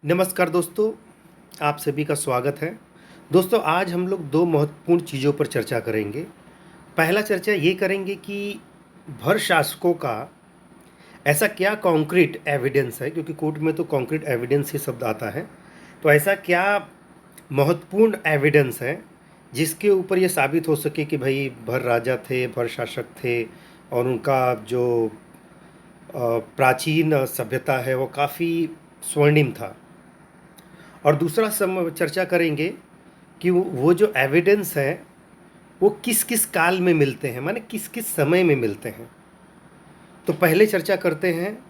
नमस्कार दोस्तों, आप सभी का स्वागत है। दोस्तों, आज हम लोग 2 महत्वपूर्ण चीज़ों पर चर्चा करेंगे। पहला चर्चा ये करेंगे कि भर शासकों का ऐसा क्या कॉन्क्रीट एविडेंस है, क्योंकि कोर्ट में तो कॉन्क्रीट एविडेंस ही शब्द आता है। तो ऐसा क्या महत्वपूर्ण एविडेंस है, जिसके ऊपर ये साबित हो सके कि भई भर राजा थे, भर शासक थे और उनका जो प्राचीन सभ्यता है वो काफ़ी स्वर्णिम था। और दूसरा चर्चा करेंगे कि वो जो एविडेंस है वो किस किस काल में मिलते हैं, माने किस किस समय में मिलते हैं। तो पहले चर्चा करते हैं।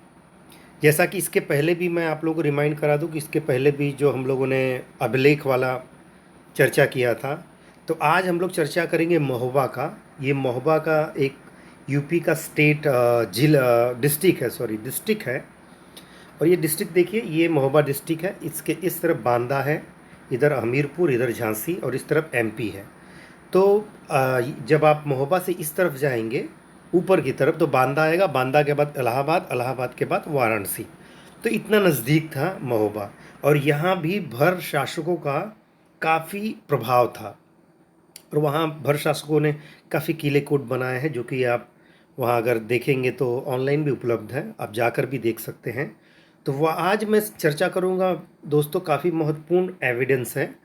जैसा कि इसके पहले भी मैं आप लोगों को रिमाइंड करा दूं कि इसके पहले भी जो हम लोगों ने अभिलेख वाला चर्चा किया था, तो आज हम लोग चर्चा करेंगे महोबा का। ये महोबा का एक यूपी का स्टेट डिस्ट्रिक्ट है, डिस्ट्रिक्ट है। और ये डिस्ट्रिक्ट देखिए, ये महोबा डिस्ट्रिक्ट है। इसके इस तरफ बांदा है, इधर हमीरपुर, इधर झांसी और इस तरफ एमपी है। तो जब आप महोबा से इस तरफ जाएंगे ऊपर की तरफ तो बांदा आएगा, बांदा के बाद इलाहाबाद, इलाहाबाद के बाद वाराणसी। तो इतना नज़दीक था महोबा। और यहाँ भी भर शासकों का काफ़ी प्रभाव था और वहाँ भर शासकों ने काफ़ी किले कोट बनाए हैं, जो कि आप वहाँ अगर देखेंगे तो ऑनलाइन भी उपलब्ध है, आप जाकर भी देख सकते हैं। तो वह आज मैं चर्चा करूँगा दोस्तों, काफ़ी महत्वपूर्ण एविडेंस है।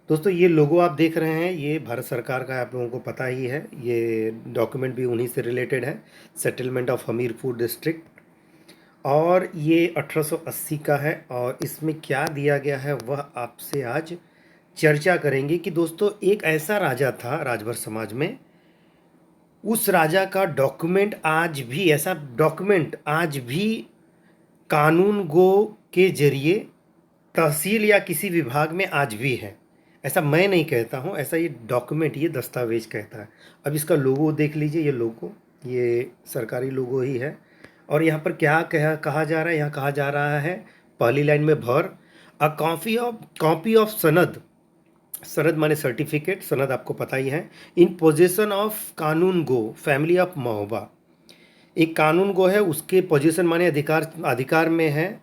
दोस्तों, ये लोगो आप देख रहे हैं, ये भारत सरकार का, आप लोगों को पता ही है। ये डॉक्यूमेंट भी उन्हीं से रिलेटेड है, सेटलमेंट ऑफ हमीरपुर डिस्ट्रिक्ट। और ये 1880 का है। और इसमें क्या दिया गया है वह आपसे आज चर्चा करेंगे कि दोस्तों, एक ऐसा राजा था राजभर समाज में, उस राजा का डॉक्यूमेंट आज भी, ऐसा डॉक्यूमेंट आज भी कानून गो के जरिए तहसील या किसी विभाग में आज भी है। ऐसा मैं नहीं कहता हूँ, ऐसा ये डॉक्यूमेंट, ये दस्तावेज कहता है। अब इसका लोगो देख लीजिए, ये लोगो, ये सरकारी लोगो ही है। और यहाँ पर क्या कहा जा रहा है, यहाँ कहा जा रहा है पहली लाइन में, भर अ कॉपी ऑफ सनद। सनद माने सर्टिफिकेट, सनद आपको पता ही है। इन पोजेशन ऑफ कानून गो फैमिली ऑफ महोबा। एक कानून गो है, उसके पोजीशन माने अधिकार में है।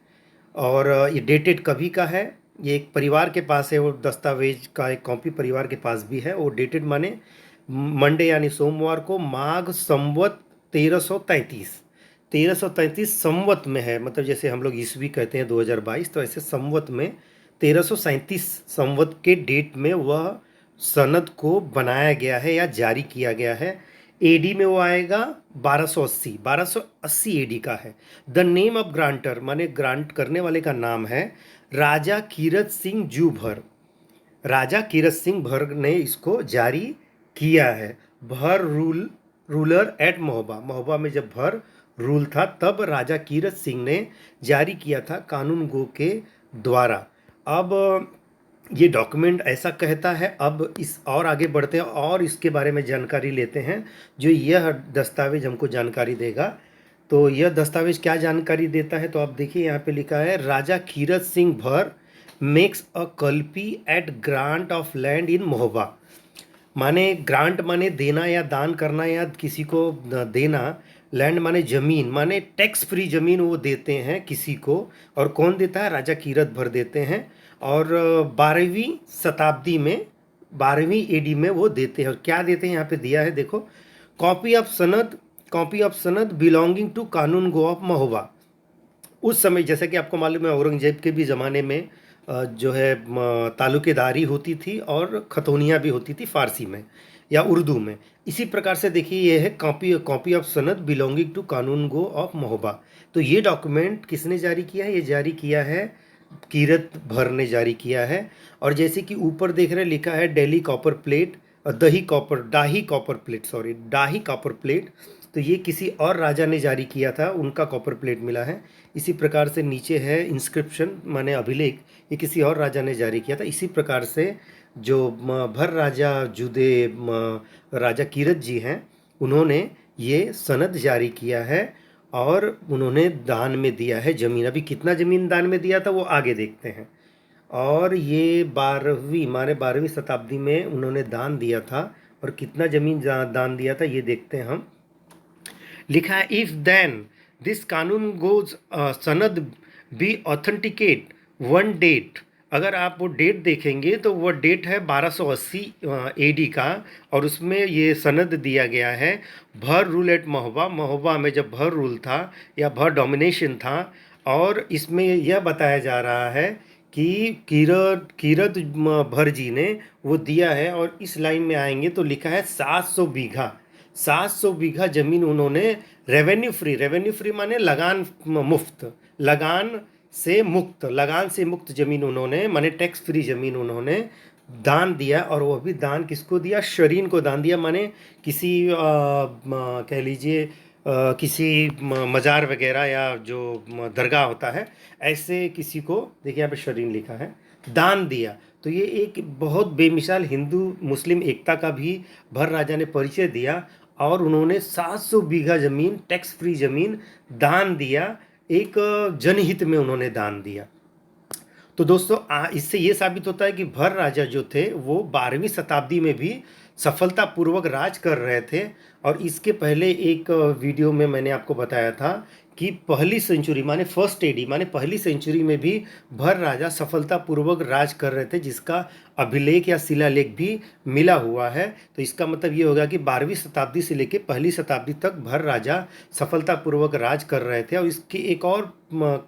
और ये डेटेड कभी का है, ये एक परिवार के पास है, वो दस्तावेज का एक कॉपी परिवार के पास भी है। वो डेटेड माने मंडे यानी सोमवार को माघ संवत 1333 संवत में है। मतलब जैसे हम लोग ईस्वी कहते हैं 2022, तो ऐसे संवत में 1337 संवत के डेट में वह सनद को बनाया गया है या जारी किया गया है। एडी में वो आएगा 1280 एडी का है। द नेम ऑफ ग्रांटर माने ग्रांट करने वाले का नाम है राजा कीरत सिंह जू भर। राजा कीरत सिंह भर ने इसको जारी किया है। भर रूलर एट महोबा। महोबा में जब भर रूल था तब राजा कीरत सिंह ने जारी किया था कानून गो के द्वारा। अब ये डॉक्यूमेंट ऐसा कहता है। अब इस और आगे बढ़ते हैं और इसके बारे में जानकारी लेते हैं, जो यह दस्तावेज हमको जानकारी देगा। तो यह दस्तावेज क्या जानकारी देता है, तो आप देखिए यहाँ पे लिखा है, राजा कीरत सिंह भर makes a Kalpi at grant of land in Mahoba. माने ग्रांट माने देना या दान करना या किसी को देना। लैंड माने जमीन, माने टैक्स फ्री जमीन वो देते हैं किसी को। और कौन देता है, राजा कीरत भर देते हैं। और 12वीं शताब्दी में, 12वीं एडी में वो देते हैं। और क्या देते हैं यहाँ पे दिया है, देखो, कॉपी ऑफ सनद बिलोंगिंग टू कानून गो ऑफ महोबा। उस समय जैसे कि आपको मालूम है, औरंगजेब के भी ज़माने में जो है तालुकेदारी होती थी और खतौनियाँ भी होती थी फारसी में या उर्दू में। इसी प्रकार से देखिए, ये है कॉपी ऑफ सनद बिलोंगिंग टू कानून गो ऑफ महोबा। तो ये डॉक्यूमेंट किसने जारी किया है, ये जारी किया है कीरत भर ने जारी किया है। और जैसे कि ऊपर देख रहे लिखा है डेली कॉपर प्लेट, डाही कॉपर प्लेट। तो ये किसी और राजा ने जारी किया था, उनका कॉपर प्लेट मिला है। इसी प्रकार से नीचे है इंस्क्रिप्शन माने अभिलेख, ये किसी और राजा ने जारी किया था। इसी प्रकार से जो भर राजा राजा कीरत जी हैं, उन्होंने ये सनद जारी किया है और उन्होंने दान में दिया है ज़मीन। अभी कितना ज़मीन दान में दिया था वो आगे देखते हैं। और ये 12वीं शताब्दी में उन्होंने दान दिया था। और कितना ज़मीन दान दिया था ये देखते हैं हम। लिखा है, इफ देन दिस कानून गोज सनद बी ऑथेंटिकेट वन डेट, अगर आप वो डेट देखेंगे तो वो डेट है 1280 एडी का, और उसमें ये सनद दिया गया है भर रूल एट महोबा, महोबा में जब भर रूल था या भर डोमिनेशन था। और इसमें यह बताया जा रहा है कि कीरत कीरत भर जी ने वो दिया है। और इस लाइन में आएंगे तो लिखा है 700 बीघा, 700 बीघा जमीन उन्होंने रेवेन्यू फ्री माने लगान मुफ्त, लगान से मुक्त जमीन उन्होंने माने टैक्स फ्री जमीन उन्होंने दान दिया। और वो भी दान किसको दिया? शरीन को दान दिया, माने किसी कह लीजिए किसी मज़ार वगैरह या जो दरगाह होता है, ऐसे किसी को, देखिए यहाँ पे शरीन लिखा है, दान दिया। तो ये एक बहुत बेमिसाल हिंदू मुस्लिम एकता का भी भर राजा ने परिचय दिया। और उन्होंने 700 बीघा ज़मीन, टैक्स फ्री ज़मीन दान दिया, एक जनहित में उन्होंने दान दिया। तो दोस्तों इससे ये साबित होता है कि भर राजा जो थे वो 12वीं शताब्दी में भी सफलतापूर्वक राज कर रहे थे। और इसके पहले एक वीडियो में मैंने आपको बताया था कि पहली सेंचुरी माने फर्स्ट एडी माने पहली सेंचुरी में भी भर राजा सफलतापूर्वक राज कर रहे थे, जिसका अभिलेख या शिलालेख भी मिला हुआ है। तो इसका मतलब ये होगा कि 12वीं शताब्दी से लेकर पहली शताब्दी तक भर राजा सफलतापूर्वक राज कर रहे थे। और इसकी एक और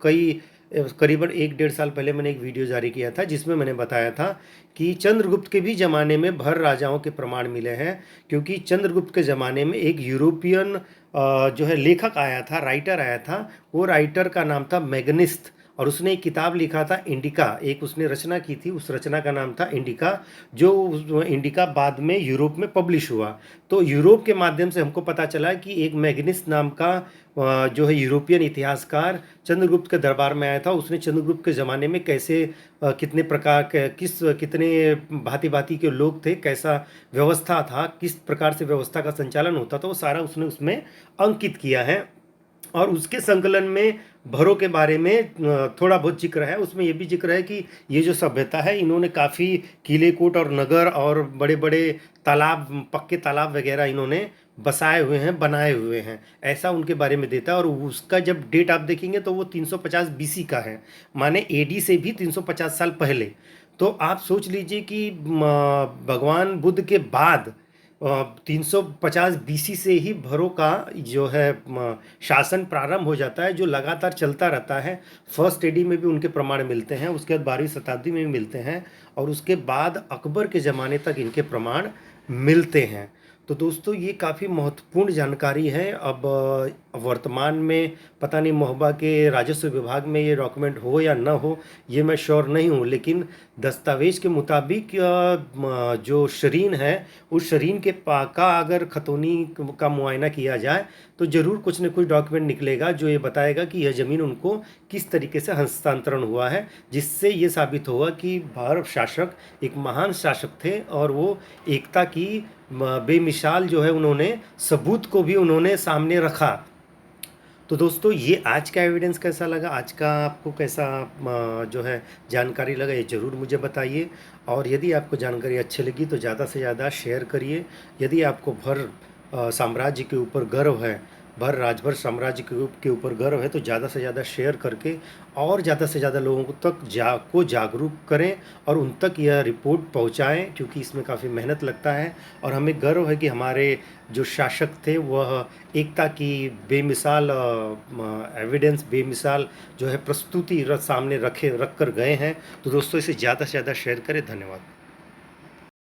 कई करीबन 1-1.5 साल पहले मैंने एक वीडियो जारी किया था जिसमें मैंने बताया था कि चंद्रगुप्त के भी ज़माने में भर राजाओं के प्रमाण मिले हैं। क्योंकि चंद्रगुप्त के ज़माने में एक यूरोपियन जो है लेखक आया था, राइटर आया था। वो राइटर का नाम था मैग्निस्त, और उसने एक किताब लिखा था इंडिका, एक उसने रचना की थी, उस रचना का नाम था इंडिका। जो इंडिका बाद में यूरोप में पब्लिश हुआ। तो यूरोप के माध्यम से हमको पता चला कि एक मैग्निस्त नाम का जो है यूरोपियन इतिहासकार चंद्रगुप्त के दरबार में आया था। उसने चंद्रगुप्त के ज़माने में कैसे कितने प्रकार के कितने भांति भांति के लोग थे, कैसा व्यवस्था था, किस प्रकार से व्यवस्था का संचालन होता था, वो सारा उसने उसमें अंकित किया है। और उसके संकलन में भरों के बारे में थोड़ा बहुत जिक्र है। उसमें ये भी जिक्र है कि ये जो सभ्यता है, इन्होंने काफ़ी किले कोट और नगर और बड़े बड़े तालाब, पक्के तालाब वगैरह इन्होंने बसाए हुए हैं, बनाए हुए हैं, ऐसा उनके बारे में देता है। और उसका जब डेट आप देखेंगे तो वो 350 बीसी का है, माने एडी से भी 350 साल पहले। तो आप सोच लीजिए कि भगवान बुद्ध के बाद 350 बीसी से ही भरों का जो है शासन प्रारंभ हो जाता है, जो लगातार चलता रहता है। फर्स्ट एडी में भी उनके प्रमाण मिलते हैं, उसके बाद 12वीं शताब्दी में भी मिलते हैं, और उसके बाद अकबर के ज़माने तक इनके प्रमाण मिलते हैं। तो दोस्तों ये काफ़ी महत्वपूर्ण जानकारी है। अब वर्तमान में पता नहीं महोबा के राजस्व विभाग में ये डॉक्यूमेंट हो या ना हो, ये मैं श्योर नहीं हूँ। लेकिन दस्तावेज के मुताबिक जो शरीन है, उस शरीन के का अगर खतौनी का मुआयना किया जाए तो ज़रूर कुछ न कुछ डॉक्यूमेंट निकलेगा जो ये बताएगा कि यह ज़मीन उनको किस तरीके से हस्तांतरण हुआ है, जिससे ये साबित होगा कि भारत शासक एक महान शासक थे। और वो एकता की बेमिसाल जो है उन्होंने सबूत को भी उन्होंने सामने रखा। तो दोस्तों ये आज का एविडेंस कैसा लगा, आज का आपको कैसा जो है जानकारी लगा, ये ज़रूर मुझे बताइए। और यदि आपको जानकारी अच्छी लगी तो ज़्यादा से ज़्यादा शेयर करिए। यदि आपको भर साम्राज्य के ऊपर गर्व है, भर राजभर साम्राज्य के ऊपर गर्व है, तो ज़्यादा से ज़्यादा शेयर करके और ज़्यादा से ज़्यादा लोगों तक जागरूक करें और उन तक यह रिपोर्ट पहुंचाएं, क्योंकि इसमें काफ़ी मेहनत लगता है। और हमें गर्व है कि हमारे जो शासक थे वह एकता की बेमिसाल एविडेंस, बेमिसाल जो है प्रस्तुति सामने रख कर गए हैं। तो दोस्तों इसे ज़्यादा से ज़्यादा शेयर करें। धन्यवाद।